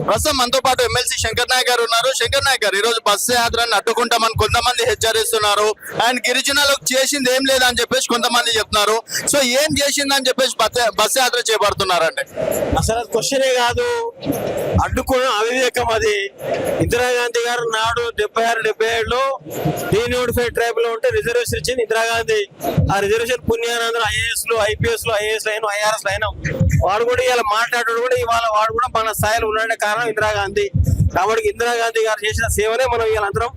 ప్రస్తుతం మనతో పాటు ఎమ్మెల్సీ శంకర్ నాయక్ గారు ఉన్నారు. శంకర్ నాయక్ గారు, ఈ రోజు బస్సు యాత్రను అడ్డుకుంటామని కొంతమంది హెచ్చరిస్తున్నారు. అండ్ గిరిజనులకు చేసింది ఏం లేదని చెప్పేసి కొంతమంది చెప్తున్నారు. సో ఏం చేసిందని చెప్పేసి బస్సు యాత్ర చేపడుతున్నారండి. అసలు అది క్వశ్చనే కాదు, అడ్డుకోవడం అవివేకం. అది ఇందిరాగాంధీ గారు నాడు 76-77లో D95 ట్రైబ్ లో ఉంటే రిజర్వేషన్ ఇచ్చింది ఇందిరాగాంధీ. ఆ రిజర్వేషన్ పుణ్యానందరూ ఐఏఎస్ లు ఐపీఎస్ లు ఐఏఎస్ అయినా ఐఆర్ఎస్ అయినాం. వాడు కూడా ఇలా మాట్లాడాడు కూడా ఇవాళ వాడు కూడా మన స్థాయిలో ఉండడానికి కారణం ఇందిరాగాంధీ. కాబట్టి ఇందిరాగాంధీ గారు చేసిన సేవనే మనం ఇవాళ అందరం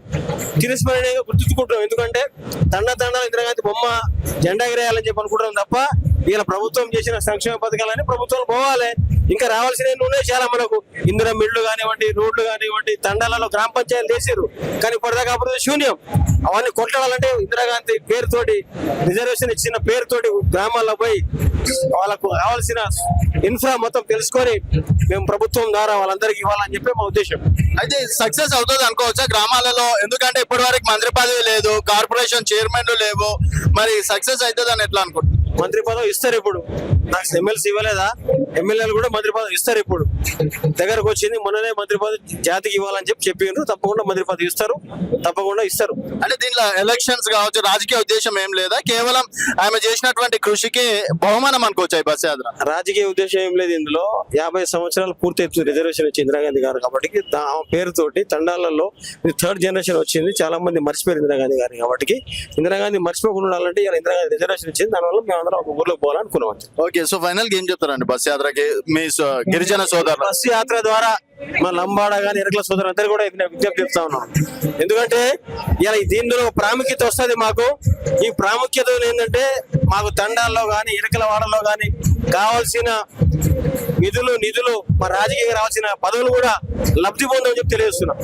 చిరస్మరణీయంగా గుర్తుంచుకుంటాం. ఎందుకంటే తండాలు ఇందిరాగాంధీ బొమ్మ జెండా ఎగరేయాలని చెప్పి అనుకుంటాం తప్ప ఇలా ప్రభుత్వం చేసిన సంక్షేమ పథకాలని ప్రభుత్వం పోవాలి. ఇంకా రావాల్సినవి ఉన్నాయి చాలా మనకు. ఇందిరా మిల్లు కానివ్వండి, రోడ్లు కానివ్వండి, తండాలలో గ్రామ పంచాయతీలు చేసారు. కానీ ఇప్పటిదాకా అప్పుడు శూన్యం. అవన్నీ కొట్టాలంటే ఇందిరాగాంధీ పేరుతోటి రిజర్వేషన్ ఇచ్చిన పేరుతోటి గ్రామాల్లో పోయి వాళ్ళకు కావాల్సిన ఇన్ఫ్రా మొత్తం తెలుసుకొని మేము ప్రభుత్వం ద్వారా వాళ్ళందరికీ ఇవ్వాలని చెప్పి మా ఉద్దేశం. అయితే సక్సెస్ అవుతుంది అనుకోవచ్చా గ్రామాలలో? ఎందుకంటే ఇప్పటి వరకు మంత్రి పదవి లేదు, కార్పొరేషన్ చైర్మన్లు లేవు. మరి సక్సెస్ అవుతుంది అని ఎట్లా అనుకుంటున్నారు? మంత్రి పదవి ఇస్తారు ఇప్పుడు. నాకు ఎమ్మెల్సీ ఇవ్వలేదా? ఎమ్మెల్యేలు కూడా మంత్రి పదవి ఇస్తారు. ఇప్పుడు దగ్గరకు వచ్చింది, మొన్ననే మంత్రి పదవి జాతికి ఇవ్వాలని చెప్పిండ్రు. తప్పకుండా మంత్రి పదవి ఇస్తారు, తప్పకుండా ఇస్తారు. అంటే దీంట్లో ఎలక్షన్స్ కావచ్చు, రాజకీయ ఉద్దేశం ఏం లేదా? కేవలం ఆమె చేసినటువంటి కృషికి బహుమానం అనుకోవచ్చు ఈ బస్ యాత్ర. రాజకీయ ఉద్దేశం ఏం లేదు ఇందులో. 50 సంవత్సరాలు పూర్తి రిజర్వేషన్ ఇచ్చి ఇందిరాగాంధీ గారు కాబట్టి ఆమె పేరుతోటి తండాలలో 3rd జనరేషన్ వచ్చింది. చాలా మంది మర్చిపోయారు ఇందిరాగాంధీ గారిని. కాబట్టి ఇందిరాగాంధీ మర్చిపోకుండా ఉండాలంటే ఇలా ఇందిరాగాంధీ రిజర్వేషన్ ఇచ్చింది. దానివల్ల మేము అందరం ఒక ఊర్లో పోవాలనుకున్నాం. ఓకే, సో ఫైనల్ గా ఏం చెప్తారండి బస్ యాత్రకి మీ గిరిజన సోదరులు? బస్ యాత్ర ద్వారా మా లంబాడ గాని ఎరకల సోదరులు అందరూ కూడా విజ్ఞప్తి చెప్తా ఉన్నాం. ఎందుకంటే ఇలా దీనిలో ప్రాముఖ్యత వస్తుంది మాకు. ఈ ప్రాముఖ్యత ఏంటంటే మాకు తండాల్లో గాని ఎరకల వాడల్లో గాని కావాల్సిన నిధులు మా రాజకీయంగా రావాల్సిన పదవులు కూడా లబ్ధి పొందని చెప్పి తెలియజేస్తున్నాం.